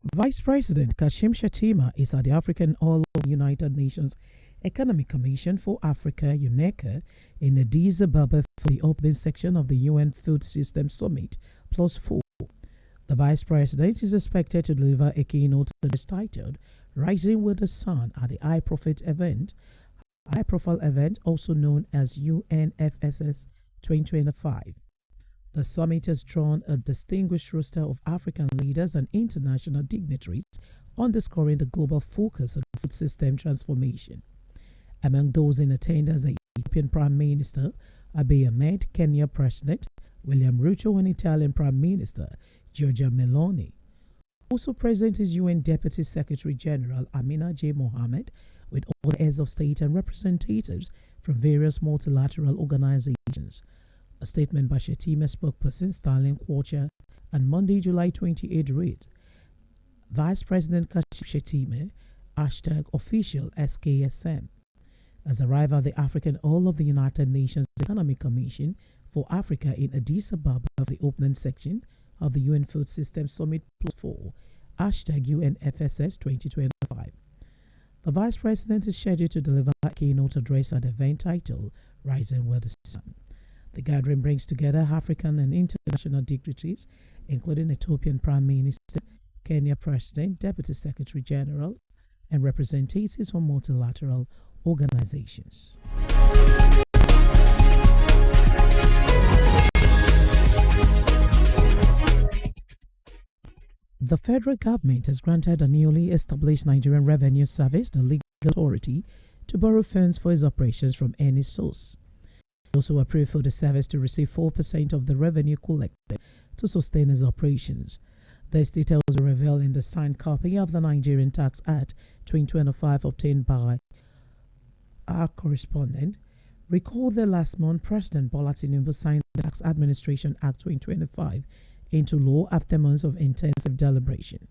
Vice President Kashim Shettima is at the African All of the United Nations Economic Commission for Africa (UNECA) in Addis Ababa for the opening section of the UN Food System Summit Plus 4. The Vice President is expected to deliver a keynote address titled "Rising with the Sun" at the high-profile event also known as UNFSS 2025. The summit has drawn a distinguished roster of African leaders and international dignitaries, underscoring the global focus on food system transformation. Among those in attendance are Ethiopian Prime Minister Abiy Ahmed, Kenya President William Ruto, and Italian Prime Minister Giorgia Meloni. Also present is UN Deputy Secretary General Amina J. Mohammed, with all the heads of state and representatives from various multilateral organizations. A statement by Shettima spokesperson Sterling Quarcher on Monday, July 28 read, Vice President Kashim Shettima, #official SKSM, has arrived at the African All of the United Nations Economic Commission for Africa in Addis Ababa for the opening section of the UN Food System Summit Plus 4, #UNFSS 2025. The Vice President is scheduled to deliver a keynote address at the event titled Rising with the Sun. The gathering brings together African and international dignitaries, including Ethiopian Prime Minister, Kenya President, Deputy Secretary General, and representatives from multilateral organizations. The federal government has granted a newly established Nigerian Revenue Service the legal authority to borrow funds for its operations from any source. It also approved for the service to receive 4% of the revenue collected to sustain its operations. These details were revealed in the signed copy of the Nigerian Tax Act 2025 obtained by our correspondent. Recall that last month, President Bola Tinubu signed the Tax Administration Act 2025 into law after months of intensive deliberation.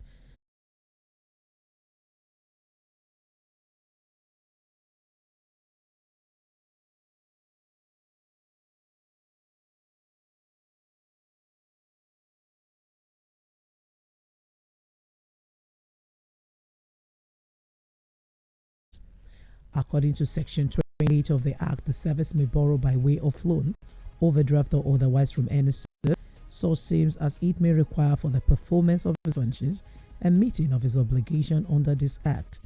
According to Section 28 of the Act, the service may borrow by way of loan, overdraft, or otherwise from any source same as it may require for the performance of its functions and meeting of its obligation under this Act.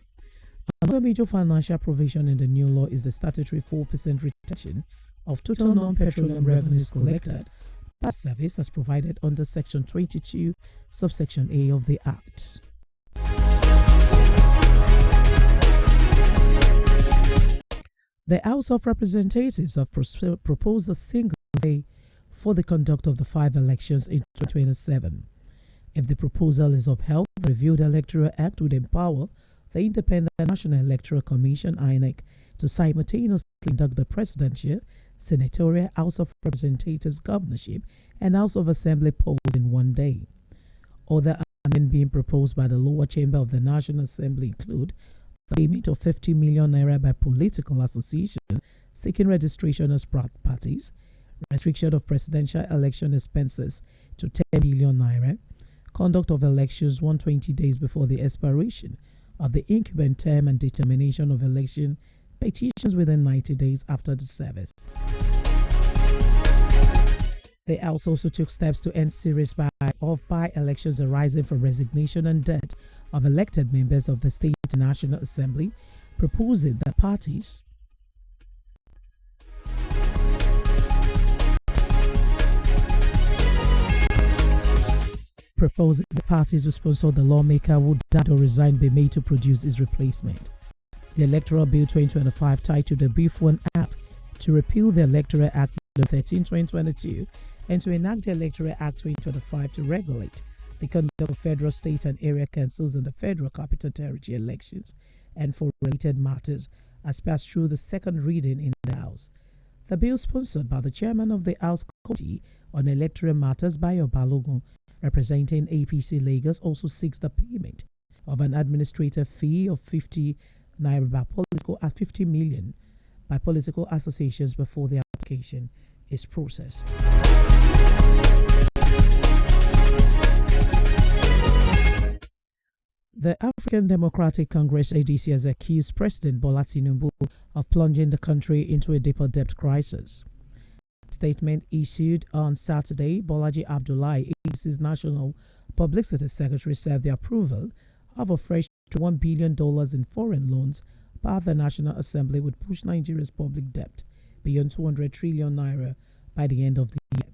Another major financial provision in the new law is the statutory 4% retention of total non-petroleum revenues collected by service as provided under Section 22, subsection A of the Act. The House of Representatives have proposed a single day for the conduct of the 5 elections in 2027. If the proposal is upheld, the reviewed Electoral Act would empower the Independent National Electoral Commission (INEC) to simultaneously conduct the presidential, senatorial, House of Representatives governorship, and House of Assembly polls in one day. Other amendments being proposed by the lower chamber of the National Assembly include the payment of 50 million naira by political associations seeking registration as parties, restriction of presidential election expenses to 10 billion naira, conduct of elections 120 days before the expiration of the incumbent term, and determination of election petitions within 90 days after the service. The House also took steps to end series of by-elections arising from resignation and death of elected members of the State National Assembly, proposing that parties who sponsor the lawmaker who died or resigned be made to produce his replacement. The Electoral Bill 2025 titled the Brief One Act to repeal the Electoral Act 13/2022 and to enact the Electoral Act 2025 to regulate the conduct of federal, state, and area councils and the Federal Capital Territory elections and for related matters, has passed through the second reading in the House. The bill, sponsored by the chairman of the House Committee on Electoral Matters, Bayo Balogun, representing APC Lagos, also seeks the payment of an administrative fee of 50 naira by 50 million by political associations before the application is processed. The African Democratic Congress ADC has accused President Bola Tinubu of plunging the country into a deeper debt crisis. A statement issued on Saturday, Bolaji Abdullahi, ADC's National Publicity Secretary, said the approval of a fresh $1 billion in foreign loans by the National Assembly would push Nigeria's public debt beyond 200 trillion naira by the end of the year.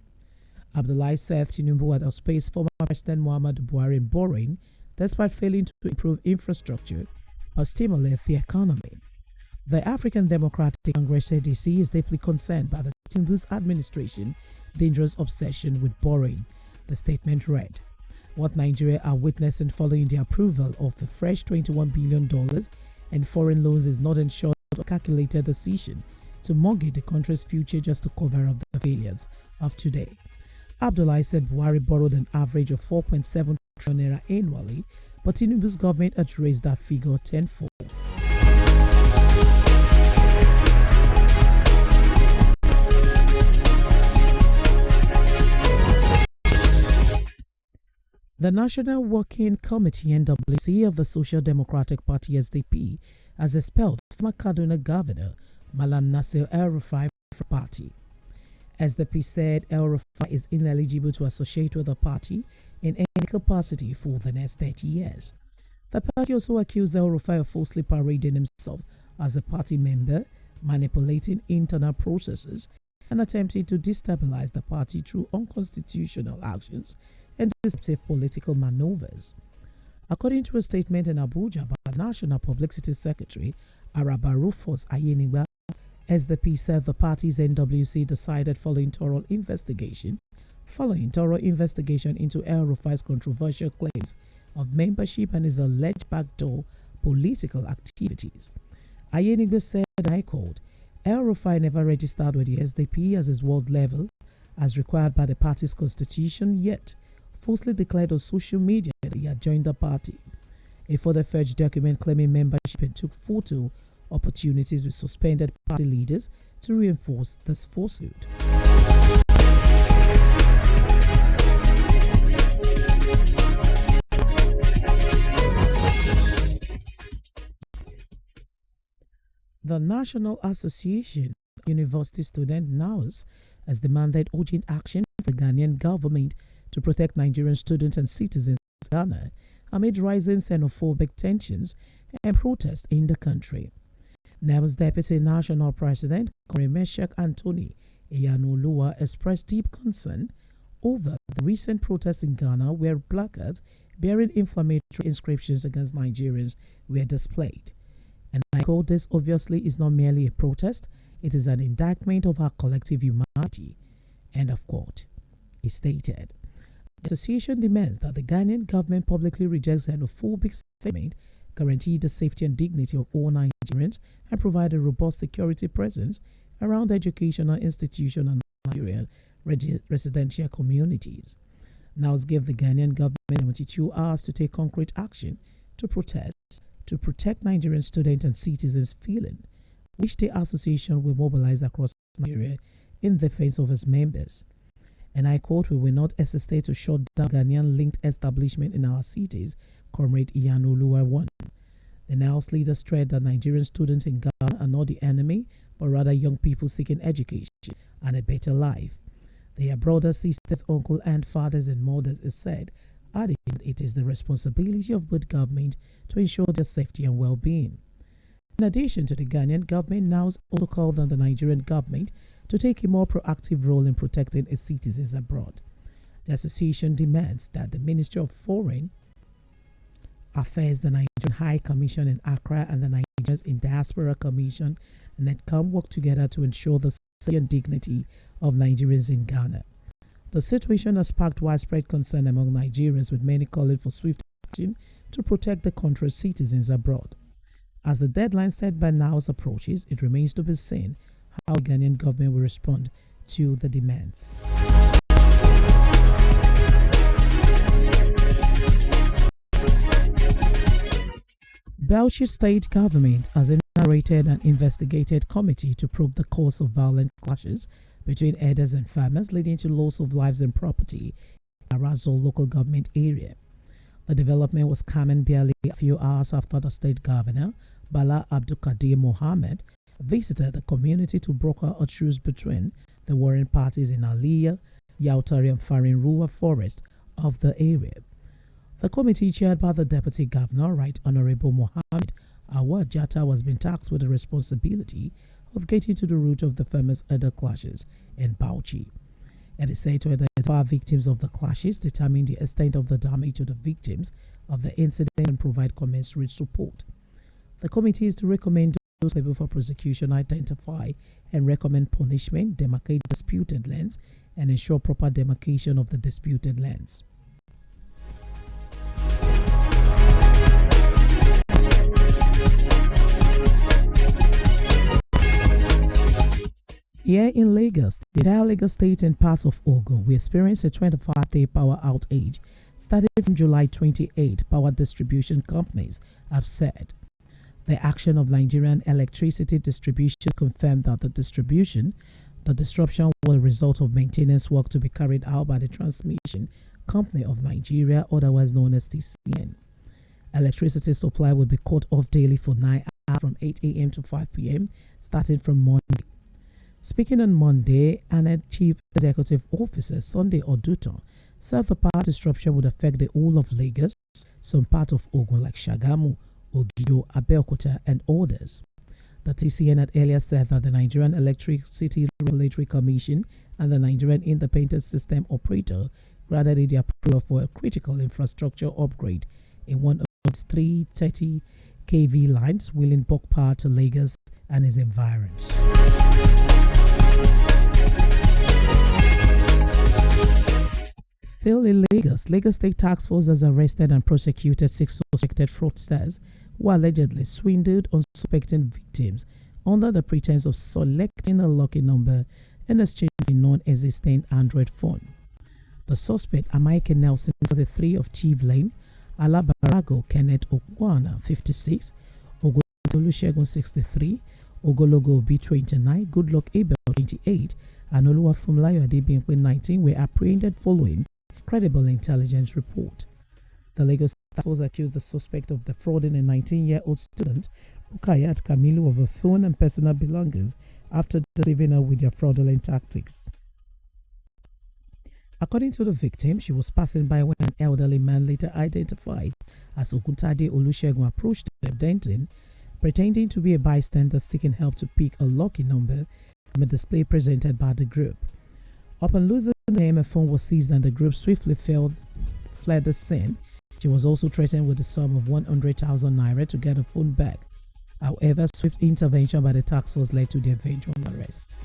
Abdullahi said Tinubu had outspaced former President Muhammadu Buhari in borrowing despite failing to improve infrastructure or stimulate the economy. The African Democratic Congress ADC is deeply concerned by the Tinubu's administration's dangerous obsession with borrowing. The statement read, "What Nigeria are witnessing following the approval of the fresh $21 billion in foreign loans is not short of a calculated decision to mortgage the country's future just to cover up the failures of today." Abdullahi said Buhari borrowed an average of 4.7 trillion naira annually, but Tinubu's government had raised that figure tenfold. The National Working Committee (NWC) of the Social Democratic Party (SDP) has expelled former Kaduna Governor Malam Nasir El-Rufai from the party. SDP said El-Rufai is ineligible to associate with the party in any capacity for the next 30 years. The party also accused El-Rufai of falsely parading himself as a party member, manipulating internal processes, and attempting to destabilize the party through unconstitutional actions and deceptive political maneuvers. According to a statement in Abuja by the National Publicity Secretary, Araba Rufus Ayenigba, SDP said the party's NWC decided following thorough investigation into El-Rufai's controversial claims of membership and his alleged backdoor political activities. Ayenigba said, and I quote, "El-Rufai never registered with the SDP as his ward level as required by the party's constitution, yet falsely declared on social media that he had joined the party. A further fetched document claiming membership and took photo opportunities with suspended party leaders to reinforce this falsehood." The National Association of University Students (NAUS) has demanded urgent action from the Ghanaian government to protect Nigerian students and citizens in Ghana amid rising xenophobic tensions and protests in the country. NAUS Deputy National President Meshak Anthony Eyanoluwa expressed deep concern over the recent protests in Ghana where placards bearing inflammatory inscriptions against Nigerians were displayed. And I quote, "This obviously is not merely a protest, it is an indictment of our collective humanity." End of quote. He stated. The association demands that the Ghanaian government publicly rejects xenophobic sentiment, guarantee the safety and dignity of all Nigerians, and provide a robust security presence around educational institutions and Nigerian residential communities. Now give the Ghanaian government 72 hours to take concrete action to protect Nigerian students and citizens' feeling, which the association will mobilize across Nigeria in defense of its members. And I quote, "We will not hesitate to shut down Ghanaian-linked establishment in our cities," Comrade Iyanoluwa warned. The NAUS leaders stressed that Nigerian students in Ghana are not the enemy, but rather young people seeking education and a better life. Their brothers, sisters, uncles, and fathers and mothers, is said, adding that it is the responsibility of both government to ensure their safety and well-being. In addition to the Ghanaian government, NAUS also called on the Nigerian government to take a more proactive role in protecting its citizens abroad. The association demands that the Ministry of Foreign Affairs, the Nigerian High Commission in Accra, and the Nigerians in Diaspora Commission and NEDCAM work together to ensure the safety and dignity of Nigerians in Ghana. The situation has sparked widespread concern among Nigerians, with many calling for swift action to protect the country's citizens abroad. As the deadline set by NAUS approaches, it remains to be seen how the Ghanaian government will respond to the demands. Bauchi State Government has inaugurated an investigative committee to probe the cause of violent clashes between herders and farmers, leading to loss of lives and property in Arazol local government area. The development was coming barely a few hours after the state governor, Bala Abdulkadir Mohammed, visited the community to broker a truce between the warring parties in Aliyah, Yautari and Farin Ruwa Forest of the area. The committee, chaired by the Deputy Governor, Right Honorable Mohammed Awad Jatta, was being tasked with the responsibility of getting to the root of the famous other clashes in Bauchi. It is said to identify victims of the clashes, determine the extent of the damage to the victims of the incident, and provide commensurate support. The committee is to recommend those able for prosecution identify and recommend punishment, demarcate disputed lands, and ensure proper demarcation of the disputed lands. Here in Lagos, the entire Lagos State and parts of Ogun, we experienced a 25-day power outage starting from July 28, power distribution companies have said. The action of Nigerian Electricity Distribution confirmed that the disruption was a result of maintenance work to be carried out by the Transmission Company of Nigeria, otherwise known as TCN. Electricity supply will be cut off daily for 9 hours from 8 a.m. to 5 p.m. starting from Monday. Speaking on Monday, ANED Chief Executive Officer Sunday Oduton said the power disruption would affect the whole of Lagos, some part of Ogun like Shagamu, Ogido, Abeokuta, and others. The TCN had earlier said that the Nigerian Electricity Regulatory Commission and the Nigerian Independent System Operator granted it the approval for a critical infrastructure upgrade in one of its 330 kV lines, willing bulk power to Lagos and its environs. Still in Lagos, Lagos State Task Force has arrested and prosecuted 6 suspected fraudsters who allegedly swindled unsuspecting victims under the pretense of selecting a lucky number in exchange for a non-existent Android phone. The suspect, Amaike Nelson, 43 of Chief Lane, Alabarago Kenneth Okwana, 56, Ogolusegun, 63, Ogologo B, 29, Goodluck Abel, 28, and Oluwafumlayo Adebimpe, 19, were apprehended following credible intelligence report. The Lagos Task Force accused the suspect of defrauding a 19-year-old student, Rukayat Kamilu, of a phone and personal belongings after deceiving her with their fraudulent tactics. According to the victim, she was passing by when an elderly man, later identified as Okuntade Olusegun, approached them, pretending to be a bystander seeking help to pick a lucky number from a display presented by the group. Upon losing the name, a phone was seized and the group swiftly fled the scene. She was also threatened with a sum of 100,000 naira to get a phone back. However, swift intervention by the task force led to the eventual arrest.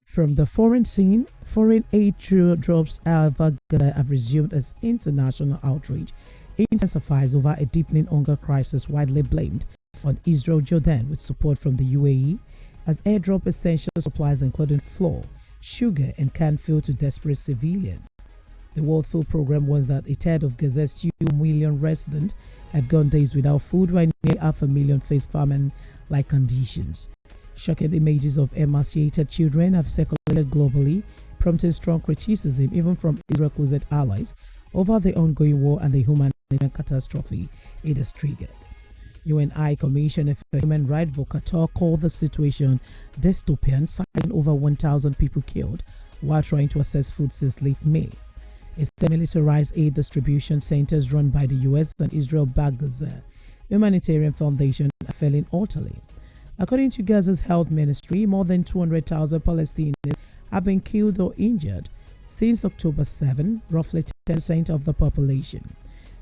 From the foreign scene, foreign aid drops, however, have resumed as international outrage intensifies over a deepening hunger crisis widely blamed on Israel Jordan, with support from the UAE, as airdrop essential supplies including flour, sugar, and canned fuel to desperate civilians. The World Food Programme warns that a third of Gaza's 2 million residents have gone days without food, while nearly 500,000 face famine-like conditions. Shocking images of emaciated children have circulated globally, prompting strong criticism even from Israel's closest allies over the ongoing war and the humanitarian catastrophe it has triggered. UN High Commissioner for Human Rights Volker Turk called the situation dystopian, citing over 1,000 people killed while trying to access food since late May. It's militarized aid distribution centers run by the US and Israel-backed Gaza Humanitarian Foundation are failing utterly. According to Gaza's health ministry, more than 200,000 Palestinians have been killed or injured since October 7, roughly 10% of the population.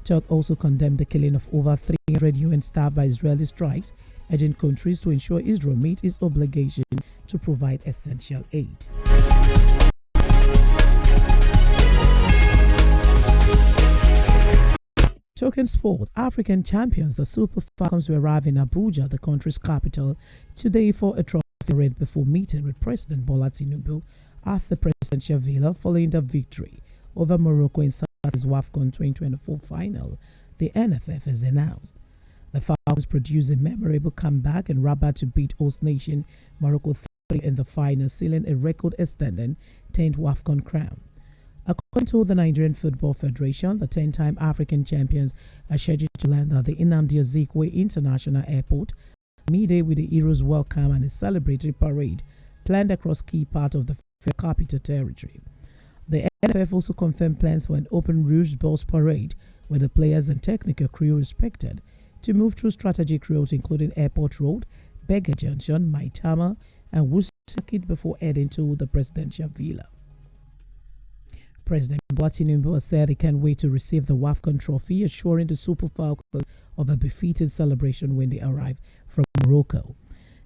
Turk also condemned the killing of over 300 UN staff by Israeli strikes, urging countries to ensure Israel meet its obligation to provide essential aid. Talking sport, African champions, the Super Falcons, will arrive in Abuja, the country's capital, today for a trophy parade before meeting with President Bola Tinubu at the presidential villa following the victory over Morocco in Saturday's WAFCON 2024 final, the NFF has announced. The Falcons produced a memorable comeback in Rabat to beat host nation Morocco in the final, sealing a record-extending 10th WAFCON crown. According to the Nigerian Football Federation, the 10-time African champions are scheduled to land at the Nnamdi Azikiwe International Airport midday with the Heroes welcome and a celebratory parade planned across key parts of the capital territory. The NFF also confirmed plans for an open Rouge Boss parade where the players and technical crew respected to move through strategic roads including Airport Road, Berger Junction, Maitama, and Worcester Circuit before heading to the presidential villa. President Bola Tinubu said he can't wait to receive the WAFCON trophy, assuring the Super Falcons of a befitting celebration when they arrive from Morocco.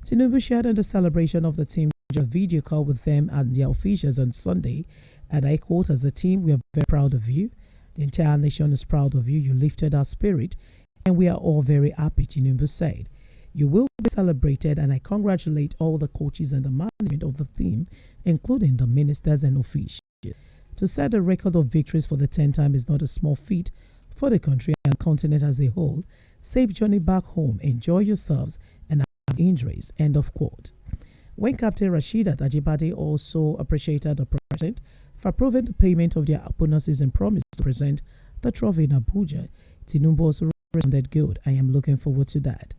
Tinubu shared in the celebration of the team a video call with them and their officials on Sunday, and I quote, "As a team, we are very proud of you. The entire nation is proud of you. You lifted our spirit, and we are all very happy," Tinubu said. "You will be celebrated, and I congratulate all the coaches and the management of the team, including the ministers and officials. To set the record of victories for the 10th time is not a small feat for the country and continent as a whole. Safe journey back home, enjoy yourselves, and have injuries," end of quote. When Captain Rasheedat Ajibade also appreciated the president for approving the payment of their bonuses and promised to present the trophy in Abuja, Tinubu also responded, "Good, I am looking forward to that."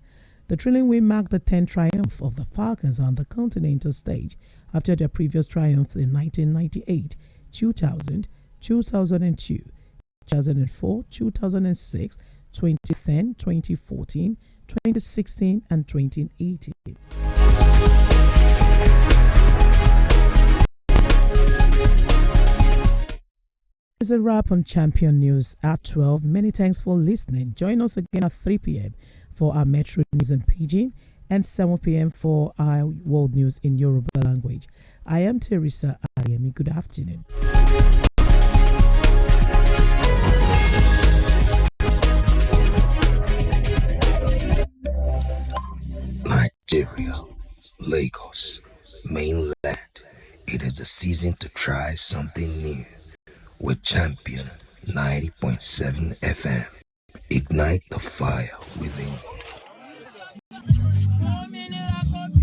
The thrilling win marked the 10th triumph of the Falcons on the continental stage after their previous triumphs in 1998, 2000, 2002, 2004, 2006, 2010, 2014, 2016, and 2018. It's a wrap on Champion News at 12. Many thanks for listening. Join us again at 3 p.m. for our Metro News in Pidgin and 7 p.m. for our World News in Yoruba language. I am TERSA Adeyemi. Good afternoon. Nigeria, Lagos, mainland. It is the season to try something new with Champion 90.7 FM. Ignite the fire within you.